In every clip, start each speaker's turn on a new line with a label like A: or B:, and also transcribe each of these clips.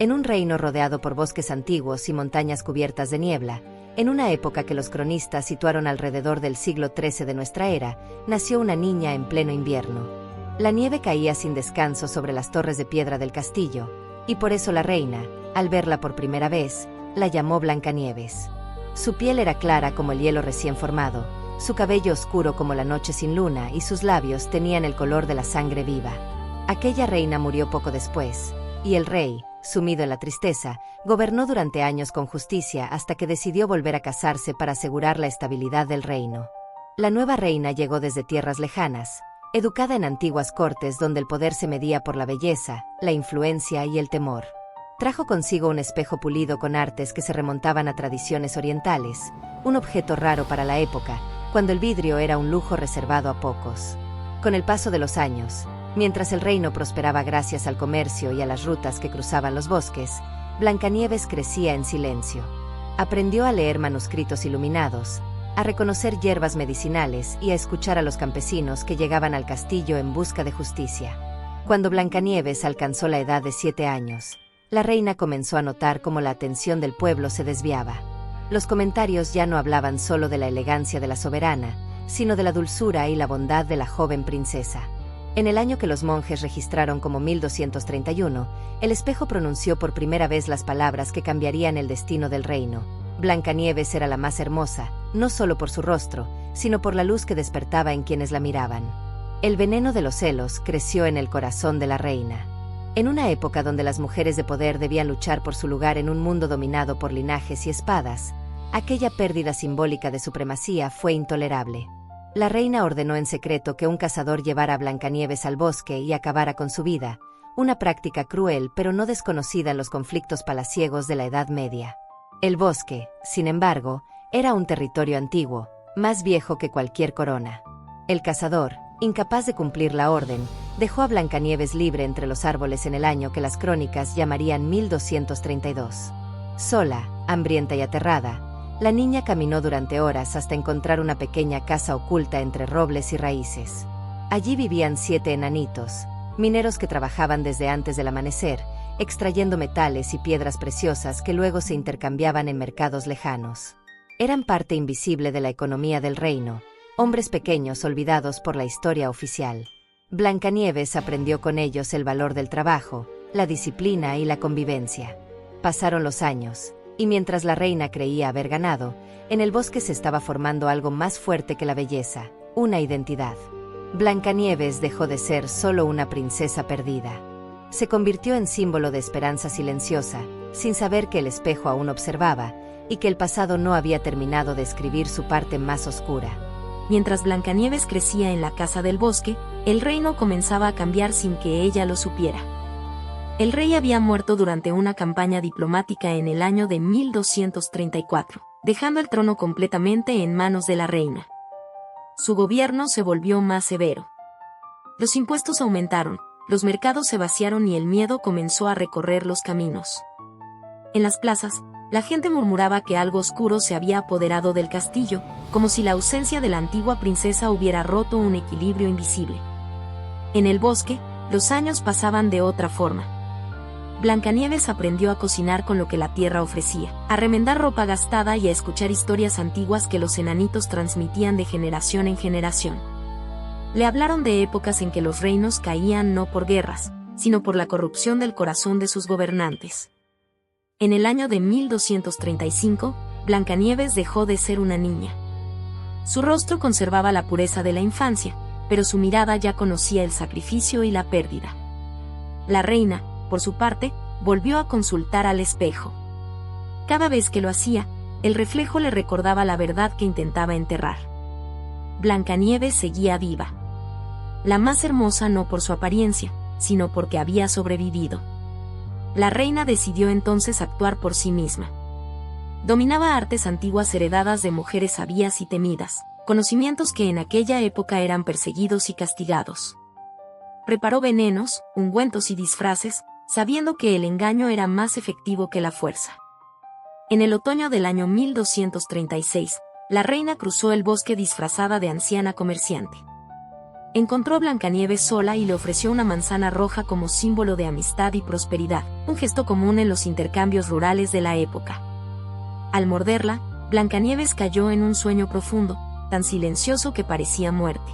A: En un reino rodeado por bosques antiguos y montañas cubiertas de niebla, en una época que los cronistas situaron alrededor del siglo XIII de nuestra era, nació una niña en pleno invierno. La nieve caía sin descanso sobre las torres de piedra del castillo, y por eso la reina, al verla por primera vez, la llamó Blancanieves. Su piel era clara como el hielo recién formado, su cabello oscuro como la noche sin luna y sus labios tenían el color de la sangre viva. Aquella reina murió poco después, y el rey, sumido en la tristeza, gobernó durante años con justicia hasta que decidió volver a casarse para asegurar la estabilidad del reino. La nueva reina llegó desde tierras lejanas, educada en antiguas cortes donde el poder se medía por la belleza, la influencia y el temor. Trajo consigo un espejo pulido con artes que se remontaban a tradiciones orientales, un objeto raro para la época, cuando el vidrio era un lujo reservado a pocos. Con el paso de los años, mientras el reino prosperaba gracias al comercio y a las rutas que cruzaban los bosques, Blancanieves crecía en silencio. Aprendió a leer manuscritos iluminados, a reconocer hierbas medicinales y a escuchar a los campesinos que llegaban al castillo en busca de justicia. Cuando Blancanieves alcanzó la edad de 7 años, la reina comenzó a notar cómo la atención del pueblo se desviaba. Los comentarios ya no hablaban solo de la elegancia de la soberana, sino de la dulzura y la bondad de la joven princesa. En el año que los monjes registraron como 1231, el espejo pronunció por primera vez las palabras que cambiarían el destino del reino. Blancanieves era la más hermosa, no solo por su rostro, sino por la luz que despertaba en quienes la miraban. El veneno de los celos creció en el corazón de la reina. En una época donde las mujeres de poder debían luchar por su lugar en un mundo dominado por linajes y espadas, aquella pérdida simbólica de supremacía fue intolerable. La reina ordenó en secreto que un cazador llevara a Blancanieves al bosque y acabara con su vida, una práctica cruel pero no desconocida en los conflictos palaciegos de la Edad Media. El bosque, sin embargo, era un territorio antiguo, más viejo que cualquier corona. El cazador, incapaz de cumplir la orden, dejó a Blancanieves libre entre los árboles en el año que las crónicas llamarían 1232. Sola, hambrienta y aterrada, la niña caminó durante horas hasta encontrar una pequeña casa oculta entre robles y raíces. Allí vivían 7 enanitos, mineros que trabajaban desde antes del amanecer, extrayendo metales y piedras preciosas que luego se intercambiaban en mercados lejanos. Eran parte invisible de la economía del reino, hombres pequeños olvidados por la historia oficial. Blancanieves aprendió con ellos el valor del trabajo, la disciplina y la convivencia. Pasaron los años, y mientras la reina creía haber ganado, en el bosque se estaba formando algo más fuerte que la belleza, una identidad. Blancanieves dejó de ser solo una princesa perdida. Se convirtió en símbolo de esperanza silenciosa, sin saber que el espejo aún observaba, y que el pasado no había terminado de escribir su parte más oscura.
B: Mientras Blancanieves crecía en la casa del bosque, el reino comenzaba a cambiar sin que ella lo supiera. El rey había muerto durante una campaña diplomática en el año de 1234, dejando el trono completamente en manos de la reina. Su gobierno se volvió más severo. Los impuestos aumentaron, los mercados se vaciaron y el miedo comenzó a recorrer los caminos. En las plazas, la gente murmuraba que algo oscuro se había apoderado del castillo, como si la ausencia de la antigua princesa hubiera roto un equilibrio invisible. En el bosque, los años pasaban de otra forma. Blancanieves aprendió a cocinar con lo que la tierra ofrecía, a remendar ropa gastada y a escuchar historias antiguas que los enanitos transmitían de generación en generación. Le hablaron de épocas en que los reinos caían no por guerras, sino por la corrupción del corazón de sus gobernantes. En el año de 1235, Blancanieves dejó de ser una niña. Su rostro conservaba la pureza de la infancia, pero su mirada ya conocía el sacrificio y la pérdida. La reina, por su parte, volvió a consultar al espejo. Cada vez que lo hacía, el reflejo le recordaba la verdad que intentaba enterrar. Blancanieves seguía viva. La más hermosa no por su apariencia, sino porque había sobrevivido. La reina decidió entonces actuar por sí misma. Dominaba artes antiguas heredadas de mujeres sabias y temidas, conocimientos que en aquella época eran perseguidos y castigados. Preparó venenos, ungüentos y disfraces, sabiendo que el engaño era más efectivo que la fuerza. En el otoño del año 1236, la reina cruzó el bosque disfrazada de anciana comerciante. encontró a Blancanieves sola y le ofreció una manzana roja como símbolo de amistad y prosperidad, un gesto común en los intercambios rurales de la época. Al morderla, Blancanieves cayó en un sueño profundo, tan silencioso que parecía muerte.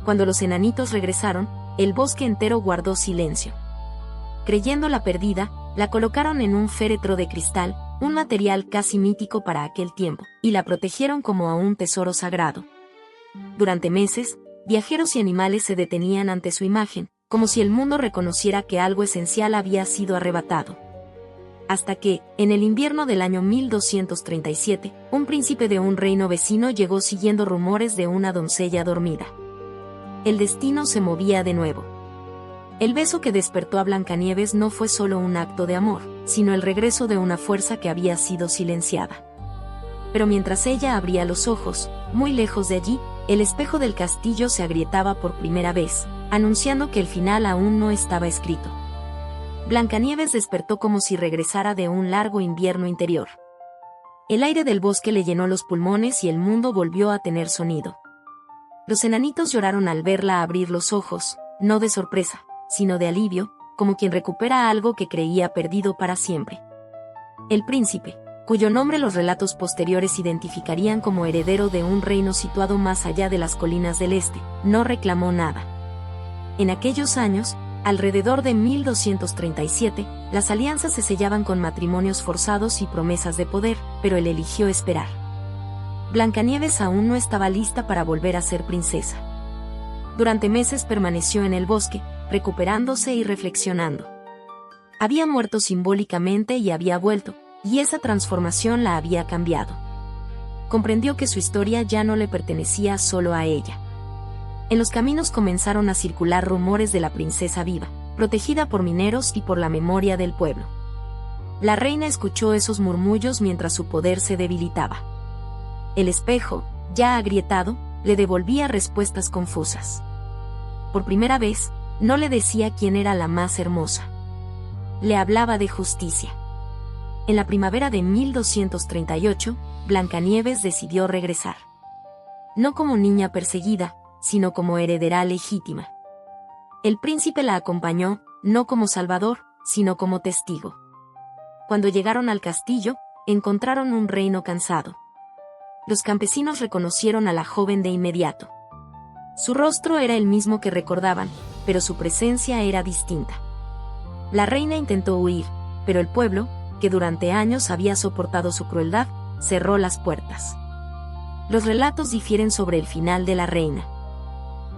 B: Cuando los enanitos regresaron, el bosque entero guardó silencio. Creyéndola perdida, la colocaron en un féretro de cristal, un material casi mítico para aquel tiempo, y la protegieron como a un tesoro sagrado. Durante meses, viajeros y animales se detenían ante su imagen, como si el mundo reconociera que algo esencial había sido arrebatado. Hasta que, en el invierno del año 1237, un príncipe de un reino vecino llegó siguiendo rumores de una doncella dormida. El destino se movía de nuevo. El beso que despertó a Blancanieves no fue solo un acto de amor, sino el regreso de una fuerza que había sido silenciada. Pero mientras ella abría los ojos, muy lejos de allí, el espejo del castillo se agrietaba por primera vez, anunciando que el final aún no estaba escrito. Blancanieves despertó como si regresara de un largo invierno interior. El aire del bosque le llenó los pulmones y el mundo volvió a tener sonido. Los enanitos lloraron al verla abrir los ojos, no de sorpresa, sino de alivio, como quien recupera algo que creía perdido para siempre. El príncipe, cuyo nombre los relatos posteriores identificarían como heredero de un reino situado más allá de las colinas del este, no reclamó nada. En aquellos años, alrededor de 1237, las alianzas se sellaban con matrimonios forzados y promesas de poder, pero él eligió esperar. Blancanieves aún no estaba lista para volver a ser princesa. Durante meses permaneció en el bosque, recuperándose y reflexionando. Había muerto simbólicamente y había vuelto, y esa transformación la había cambiado. Comprendió que su historia ya no le pertenecía solo a ella. En los caminos comenzaron a circular rumores de la princesa viva, protegida por mineros y por la memoria del pueblo. La reina escuchó esos murmullos mientras su poder se debilitaba. El espejo, ya agrietado, le devolvía respuestas confusas. Por primera vez, no le decía quién era la más hermosa. Le hablaba de justicia. En la primavera de 1238, Blancanieves decidió regresar. No como niña perseguida, sino como heredera legítima. El príncipe la acompañó, no como salvador, sino como testigo. Cuando llegaron al castillo, encontraron un reino cansado. Los campesinos reconocieron a la joven de inmediato. Su rostro era el mismo que recordaban, pero su presencia era distinta. La reina intentó huir, pero el pueblo, que durante años había soportado su crueldad, cerró las puertas. Los relatos difieren sobre el final de la reina.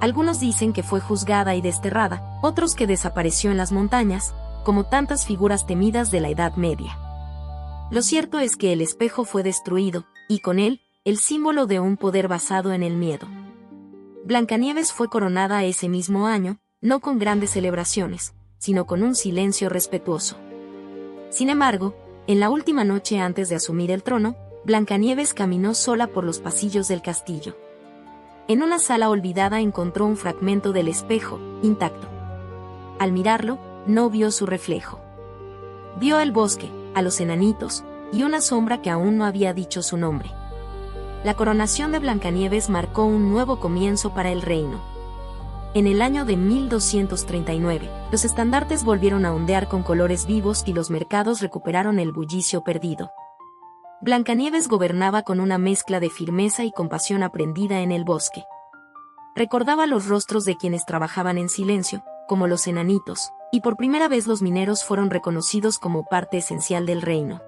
B: Algunos dicen que fue juzgada y desterrada, otros que desapareció en las montañas, como tantas figuras temidas de la Edad Media. Lo cierto es que el espejo fue destruido, y con él, el símbolo de un poder basado en el miedo. Blancanieves fue coronada ese mismo año, no con grandes celebraciones, sino con un silencio respetuoso. Sin embargo, en la última noche antes de asumir el trono, Blancanieves caminó sola por los pasillos del castillo. En una sala olvidada encontró un fragmento del espejo, intacto. Al mirarlo, no vio su reflejo. Vio el bosque, a los enanitos, y una sombra que aún no había dicho su nombre. La coronación de Blancanieves marcó un nuevo comienzo para el reino. En el año de 1239, los estandartes volvieron a ondear con colores vivos y los mercados recuperaron el bullicio perdido. Blancanieves gobernaba con una mezcla de firmeza y compasión aprendida en el bosque. Recordaba los rostros de quienes trabajaban en silencio, como los enanitos, y por primera vez los mineros fueron reconocidos como parte esencial del reino.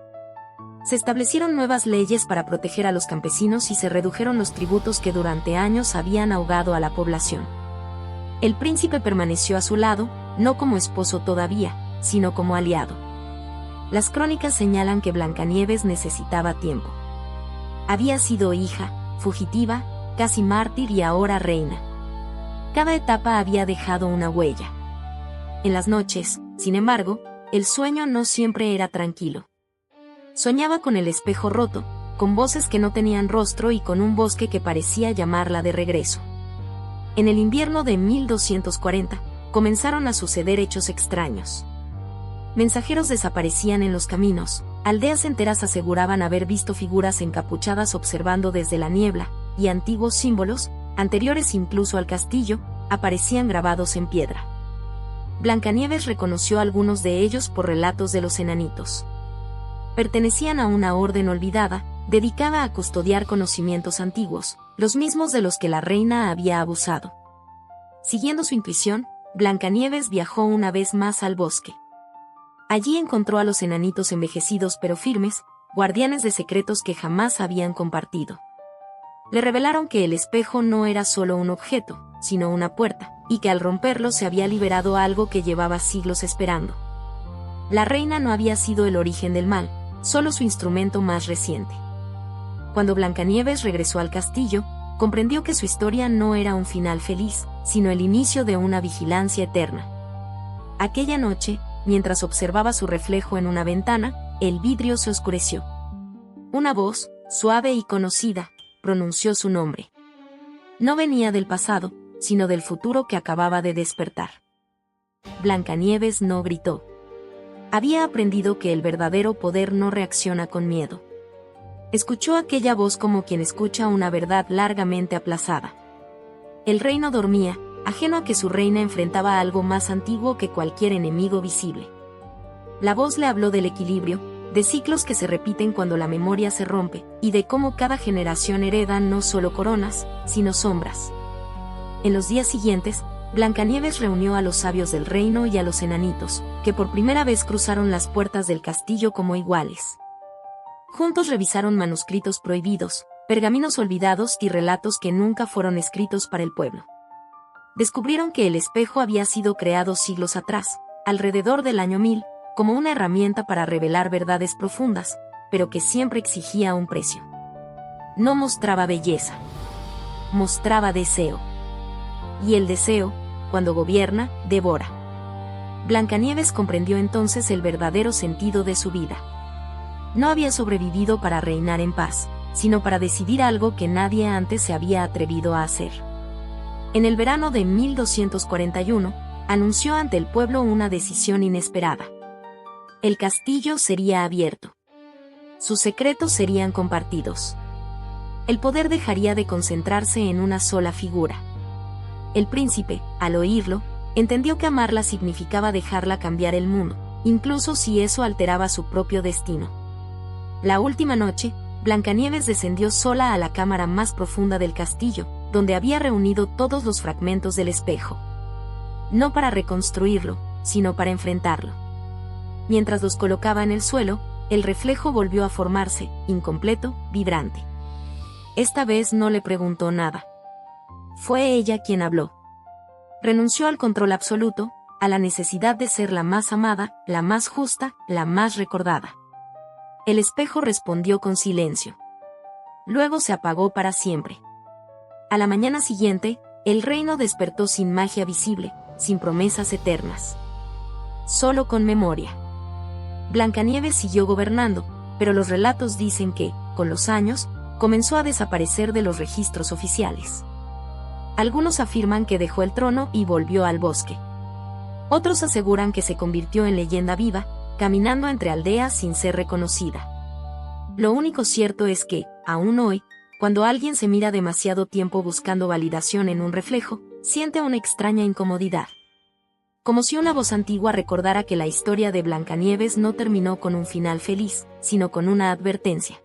B: Se establecieron nuevas leyes para proteger a los campesinos y se redujeron los tributos que durante años habían ahogado a la población. El príncipe permaneció a su lado, no como esposo todavía, sino como aliado. Las crónicas señalan que Blancanieves necesitaba tiempo. Había sido hija, fugitiva, casi mártir y ahora reina. Cada etapa había dejado una huella. En las noches, sin embargo, el sueño no siempre era tranquilo. Soñaba con el espejo roto, con voces que no tenían rostro y con un bosque que parecía llamarla de regreso. En el invierno de 1240, comenzaron a suceder hechos extraños. Mensajeros desaparecían en los caminos, aldeas enteras aseguraban haber visto figuras encapuchadas observando desde la niebla, y antiguos símbolos, anteriores incluso al castillo, aparecían grabados en piedra. Blancanieves reconoció algunos de ellos por relatos de los enanitos. Pertenecían a una orden olvidada, dedicada a custodiar conocimientos antiguos, los mismos de los que la reina había abusado. Siguiendo su intuición, Blancanieves viajó una vez más al bosque. Allí encontró a los enanitos envejecidos pero firmes, guardianes de secretos que jamás habían compartido. Le revelaron que el espejo no era solo un objeto, sino una puerta, y que al romperlo se había liberado algo que llevaba siglos esperando. La reina no había sido el origen del mal, solo su instrumento más reciente. Cuando Blancanieves regresó al castillo, comprendió que su historia no era un final feliz, sino el inicio de una vigilancia eterna. Aquella noche, mientras observaba su reflejo en una ventana, el vidrio se oscureció. Una voz, suave y conocida, pronunció su nombre. No venía del pasado, sino del futuro que acababa de despertar. Blancanieves no gritó. Había aprendido que el verdadero poder no reacciona con miedo. Escuchó aquella voz como quien escucha una verdad largamente aplazada. El reino dormía, ajeno a que su reina enfrentaba algo más antiguo que cualquier enemigo visible. La voz le habló del equilibrio, de ciclos que se repiten cuando la memoria se rompe, y de cómo cada generación hereda no solo coronas, sino sombras. En los días siguientes, Blancanieves reunió a los sabios del reino y a los enanitos, que por primera vez cruzaron las puertas del castillo como iguales. Juntos revisaron manuscritos prohibidos, pergaminos olvidados y relatos que nunca fueron escritos para el pueblo. Descubrieron que el espejo había sido creado siglos atrás, alrededor del año 1000, como una herramienta para revelar verdades profundas, pero que siempre exigía un precio. No mostraba belleza. Mostraba deseo. Y el deseo, cuando gobierna, devora. Blancanieves comprendió entonces el verdadero sentido de su vida. No había sobrevivido para reinar en paz, sino para decidir algo que nadie antes se había atrevido a hacer. En el verano de 1241, anunció ante el pueblo una decisión inesperada. El castillo sería abierto. Sus secretos serían compartidos. El poder dejaría de concentrarse en una sola figura. El príncipe, al oírlo, entendió que amarla significaba dejarla cambiar el mundo, incluso si eso alteraba su propio destino. La última noche, Blancanieves descendió sola a la cámara más profunda del castillo, donde había reunido todos los fragmentos del espejo. No para reconstruirlo, sino para enfrentarlo. Mientras los colocaba en el suelo, el reflejo volvió a formarse, incompleto, vibrante. Esta vez no le preguntó nada. Fue ella quien habló. Renunció al control absoluto, a la necesidad de ser la más amada, la más justa, la más recordada. El espejo respondió con silencio. Luego se apagó para siempre. A la mañana siguiente, el reino despertó sin magia visible, sin promesas eternas. Solo con memoria. Blancanieves siguió gobernando, pero los relatos dicen que, con los años, comenzó a desaparecer de los registros oficiales. Algunos afirman que dejó el trono y volvió al bosque. Otros aseguran que se convirtió en leyenda viva, caminando entre aldeas sin ser reconocida. Lo único cierto es que, aún hoy, cuando alguien se mira demasiado tiempo buscando validación en un reflejo, siente una extraña incomodidad. Como si una voz antigua recordara que la historia de Blancanieves no terminó con un final feliz, sino con una advertencia.